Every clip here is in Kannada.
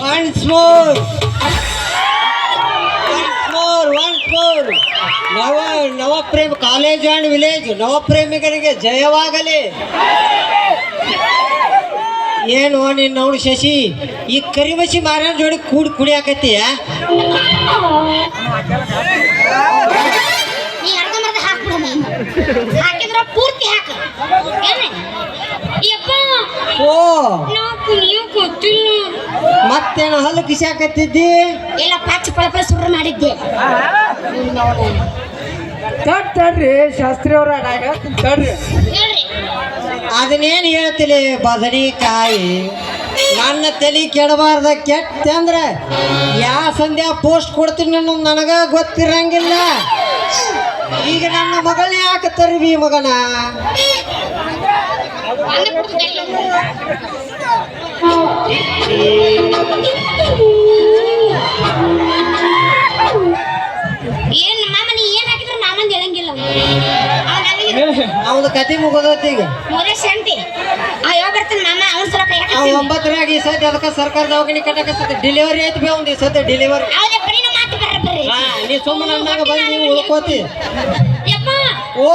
Once more. ನವಪ್ರೇಮ ಕಾಲೇಜ್ ಅಂಡ್ ವಿಲೇಜ್ ನವಪ್ರೇಮಿಕರಿಗೆ ಜಯವಾಗಲಿ. ಏನು ನೀನು ನೋಡಿ ಶಶಿ, ಈ ಕರಿಮಸಿ ಮಾರನ ಜೋಡಿ ಕುಡಿಯಾಕತ್ತೀಯ? ಓ ಮತ್ತೇನು ಹಲ್ಲು ಕಿಸಾಕತ್ತಿದ್ದಿ? ಎಲ್ಲ ಪಾಚಿ ಪಳಪಳ ಸುಡ್ರ ಮಾಡಿದ್ದೆ. ತಡ್ರಿ ಶಾಸ್ತ್ರಿ ಅವ್ರ ತಡ್ರಿ, ಅದನ್ನೇನು ಹೇಳ್ತಿಲ್ಲ ಬದನಿಕಾಯಿ. ನನ್ನ ತಲೆ ಕೆಡಬಾರ್ದ ಕೆಟ್ಟ ಅಂದ್ರೆ ಯಾವ ಸಂಧ್ಯಾ ಪೋಸ್ಟ್ ಕೊಡ್ತೀನಿ ಅನ್ನೋದು ನನಗ ಗೊತ್ತಿರಂಗಿಲ್ಲ. ಈಗ ನನ್ನ ಮಗಳನ್ನ ಯಾಕೆ ತರ್ವಿ ಮಗನ? ಏನ್ ಮಾಮನಿ ಏನ್ ಹಾಕಿದ್ರ ಮಾಮಂದ್ ಹೇಳಂಗಿಲ್ಲ. ಅವನ ಕತೆ ಮುಗೋದೈತಿ ಈಗ. ಮೊರೆ ಶಾಂತಿ ಯಾವ ಬರ್ತಾನ ಮಾಮ ಅವ್ನ ಸಲ ಕೈ ಅವ 9ರಾಗ ಈ ಸತಿ ಅದಕ್ಕೆ ಸರ್ಕಾರ ದವಾಖಾನೆ ಕಟ್ಟಕ ಡೆಲಿವರಿ ಐತಿ ಬೇ ಒಂದು ಈ ಸತಿ ಡೆಲಿವರಿ. ಅವಳೆ ಬರೀ ಮಾತು ಬರ್ರಿ. ನೀ ಸುಮ್ಮನೆ ಅಂದಾಗ ಬಂದು ನೀವು ಉಳ್ಕೋತಿ. ಯಪ್ಪ ಓ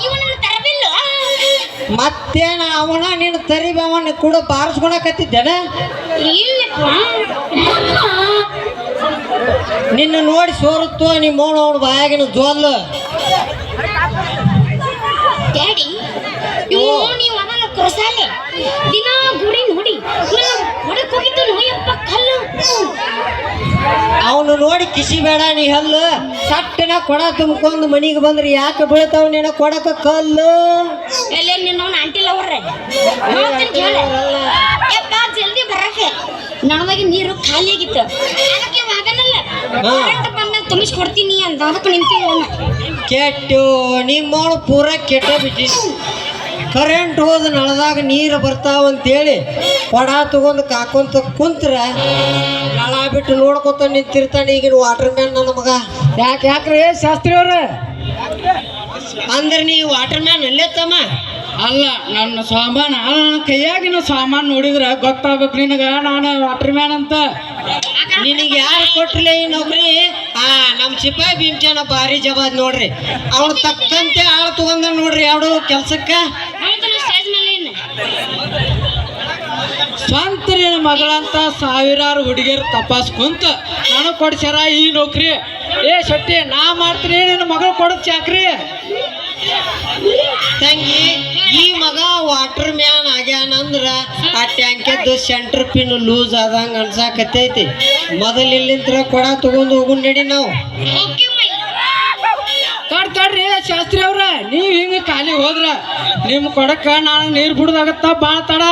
ಇವನನ್ನ ತರಬಿಲ್ಲ. ಮತ್ತೇನ ಅವನ ನೀನು ತರಿಬ ಅವನ ಕೂಡ ಬಾರಿಸ್ಕೊಳಕತ್ತಿದ್ದೇನ? ಇಲ್ಲಪ್ಪ ನಿನ್ನ ನೋಡಿ ಸೋರುತ್ತೋ ನಿಮ್ಮ ಅವನ ಬಾಯಾಗಿನ ಜೋಲ್. ಡ್ಯಾಡಿ ನೀವು ಅವನ ಕುರಸಾಲೆ ದಿನ ಗುಡಿ ನೋಡಿ ಹೊಡಕ್ ಹೋಗಿದ್ದು ನೋಯಪ್ಪ ಕಲ್ಲು. ಅವನು ನೋಡಿ ಕಿಸಿ ಬೇಡ ನೀ ಹಲ್ಲು. ಸಟ್ಟನ ಕೊಡ ತುಂಬ್ಕೊಂಡು ಮನಿಗೆ ಬಂದ್ರೆ ಯಾಕೆ ಬೀಳ್ತಾವ ನೀನ ಕೊಡಕ ಕಲ್ಲು? ಎಲ್ಲೇ ನಿನ್ನವನ ಆಂಟಿಲ್ಲ ಅವ್ರೆ ಯಪ್ಪ ಜಲ್ದಿ ಬರಕ್ಕೆ ನನಗೆ ನೀರು ಖಾಲಿ ಆಗಿತ್ತು. ಅದಕ್ಕೆ ವಾಗನಲ್ಲ ಬಂದ ತುಂಬಿಸ್ಕೊಡ್ತೀನಿ ಅಂತ ಅದಕ್ಕೆ ನಿಂತೀನಿ. ಕೆಟ್ಟು ನಿಮ್ಮವಳು ಪೂರ ಕೆಟ್ಟ ಬಿಟ್ಟಿ. ಕರೆಂಟ್ ಹೋದ ನಳದಾಗ ನೀರು ಬರ್ತಾವ ಅಂತೇಳಿ ಕೊಡ ತಗೊಂಡು ಕಾಕೊಂತ ಕುಂತ್ರ ನಳ ಬಿಟ್ಟು ನೋಡ್ಕೊತ ನಿಂತಿರ್ತಾನೆ ಈಗಿನ ವಾಟರ್ ಮ್ಯಾನ್ ನನ್ನ ಮಗ. ಯಾಕ್ರಿ ಶಾಸ್ತ್ರಿ ಅವ್ರ? ಅಂದ್ರೆ ನೀ ವಾಟರ್ ಮ್ಯಾನ್ ಅಲ್ಲೇ ತಮ್ಮ? ಅಲ್ಲ, ನನ್ನ ಸಾಮಾನು ನನ್ನ ಕೈಯಾಗಿನ ಸಾಮಾನು ನೋಡಿದ್ರ ಗೊತ್ತಾಗ್ಬೇಕು ನಿನಗ ನಾನು ವಾಟರ್ ಮ್ಯಾನ್ ಅಂತ. ನಿನಗೆ ಯಾರು ಕೊಟ್ರಲ್ಲ ಈ ನೌಕರಿ? ನಮ್ಮ ಸಿಪಾಯಿ ಭೀಮಚನ ಭಾರಿ ಜವಾಬ್ ನೋಡ್ರಿ. ಅವನು ತಕ್ಕಂತೆ ಆಳು ತಗೊಂಡ ನೋಡ್ರಿ ಎರಡು ಕೆಲ್ಸಕ್ಕ. ಸ್ವಂತ ನಿನ್ನ ಮಗಳಂತ ಸಾವಿರಾರು ಹುಡುಗಿಯರು ತಪಾಸ್ ಕುಂತ ನನಗೆ ಕೊಡ್ಸ್ಯಾರ ಈ ನೌಕರಿ. ಏ ಶೆಟ್ಟಿ, ನಾ ಮಾಡ್ತೀನಿ, ನಿನ್ನ ಮಗಳು ಕೊಡೋದು ಚಾಕ್ರಿ. ತಂಗಿ, ಈ ಮಗ ವಾಟರ್ ಮ್ಯಾನ್ ಆಗ್ಯಾನಂದ್ರ ಆ ಟ್ಯಾಂಕೆದ್ದು ಸೆಂಟ್ರ್ ಪಿನ್ ಲೂಸ್ ಆದಂಗ ಅನ್ಸಾಕತ್ತೈತಿ. ಮೊದಲು ಇಲ್ಲಿಂತ್ರ ಕೊಡ ತಗೊಂಡು ಹೋಗು ನಡಿ ನಾವು. ತಡ್ರಿ ಶಾಸ್ತ್ರಿ ಅವ್ರ, ನೀವ್ ಹಿಂಗ ಖಾಲಿ ಹೋದ್ರ ನಿಮ್ ಕೊಡಕ್ಕ ನಾನು ನೀರು ಬಿಡುದಾಗತ್ತ ಬಾಳ ತಡ.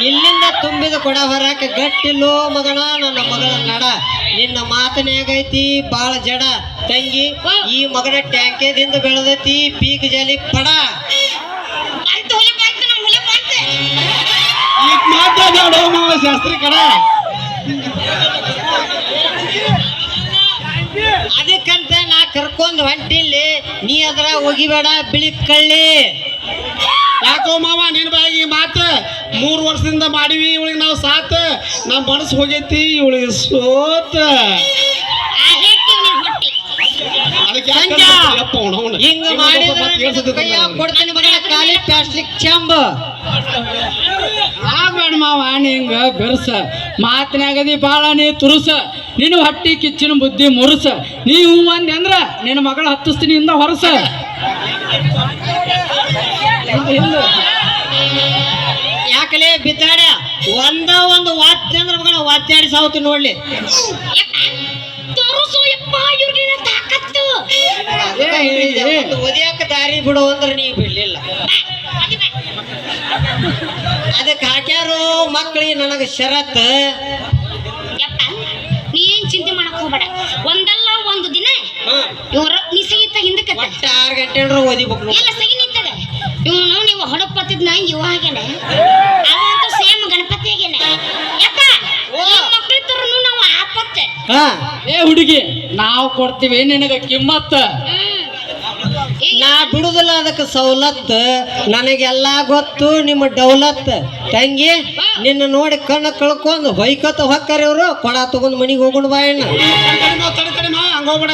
ಇಲ್ಲಿಂದ ತುಂಬಿದ ಕೊಡ ಹೊರಕ ಗಟ್ಟಿಲ್ಲೋ ಮಗನ ನನ್ನ ಮಗಳ ನಡ. ನಿನ್ನ ಮಾತನಾಗೈತಿ ಬಾಳ ಜಡ. ತಂಗಿ, ಈ ಮಗನ ಟ್ಯಾಂಕೆದಿಂದ ಬೆಳೆದೈತಿ ಪೀಕ್ ಜಲಿ ಪಡ. ಶಾಸ್ತ್ರಿ ಕಡ ಅದಕ್ಕಂತ ನಾ ಕರ್ಕೊಂಡ್ ಹೊಂಟಿಲ್ಲಿ, ನೀ ಅದ್ರ ಒಗಿಬೇಡ ಬಿಳಿ ಕಳ್ಳಿ. ಯಾಕೋ ಮಾವ ನಿನ್ ಬಾಯಿ ಮಾತು 3 ವರ್ಷದಿಂದ ಮಾಡಿವಿ. ಇವಳಿಗೆ ನಾವು ಸಾತ್ ನಮ್ಮ ಮನಸ್ಸು ಹೋಗೈತಿ, ಇವಳಿಗೆ ಸೋತ. ಹಿಂಗ ಮಾಡಿದ್ರೆ ಕೊಡ್ತೀನಿ ಬರೀ ಖಾಲಿ ಪ್ಲಾಸ್ಟಿಕ್ ಚಂಬ. ಆಗ್ಬೇಡ ಮಾವ ಹಿಂಗ ಬೆರ್ಸ. ಮಾತನಾಗದಿ ಬಾಳ ನೀ ತುರುಸ. ನಿನ್ನ ಹೊಟ್ಟಿ ಕಿಚ್ಚಿನ ಬುದ್ಧಿ ಮುರುಸ. ನೀವು ಅಂದೆ ಅಂದ್ರ ನಿನ್ನ ಮಗಳ ಹತ್ತಿಸ್ತೀನಿ ಇಂದ ಹೊರಸ. ಯಾಕಲೇ ಬಿದ್ದಾಡ ಒಂದು ವಾದ್ಯ ಅಂದ್ರ ಮಗನ ವಾದ್ಯಾಡಿ ಸಾವತಿ ನೋಡ್ಲಿ. ಒದಿಯಾಕ ದಾರಿ ಬಿಡು ಅಂದ್ರೆ ನೀ ಬಿಡ್ಲಿಲ್ಲ. ಅದಕ್ಕೆ ಹಾಕ್ಯಾರು ಮಕ್ಕಳಿಗೆ ನನಗ ಷರತ್. ನೀ ಏನ್ ಚಿಂತೆ ಮಾಡಕ್ ಹೋಗ್ಬೇಡ. ಒಂದಲ್ಲ ಒಂದು ದಿನ ಇವ್ರ ನಿಸಗಿತ್ತ ಹಿಂದಕ್ಕೆ 6 ಗಂಟೆ ಓದಿಬೇಕು. ಎಲ್ಲ ಸಗಿ ನಿಂತದ. ಇವನು ನೀವು ಹೊಡಪತ್ತಿದ್ ನಾ ಇವ ಹಾಗೇನೆ, ಅವಂತೂ ಸೇಮ್ ಗಣಪತಿ ಆಗೇನೆ. ಯಪ್ಪ ಮಕ್ಕಳ ತರನು ನಾವು ಆಪತ್ತೆ. ಏ ಹುಡುಗಿ, ನಾವು ಕೊಡ್ತೀವಿ ನಿನಗ ಕಿಮ್ಮತ್ತ. ಈಗ ನಾ ಬಿಡುದಿಲ್ಲ ಅದಕ್ಕೆ ಸವಲತ್ತು ನನಗೆಲ್ಲ ಗೊತ್ತು ನಿಮ್ಮ ಡೌಲತ್ ತಂಗಿ ನಿನ್ನ ನೋಡಿ ಕಣ್ಣ ಕಳ್ಕೊಂಡು ಹೊಯ್ಕತ್ತ ಹೊಕ್ಕರಿ ಅವರು ಕೊಡ ತಗೊಂಡ್ ಮನಿಗೆ ಹೋಗೋಣ ಬಾಯಣ್ಣ ತಡಿ ಮಾವ ಹಂಗ ಹೋಗ್ಬೇಡ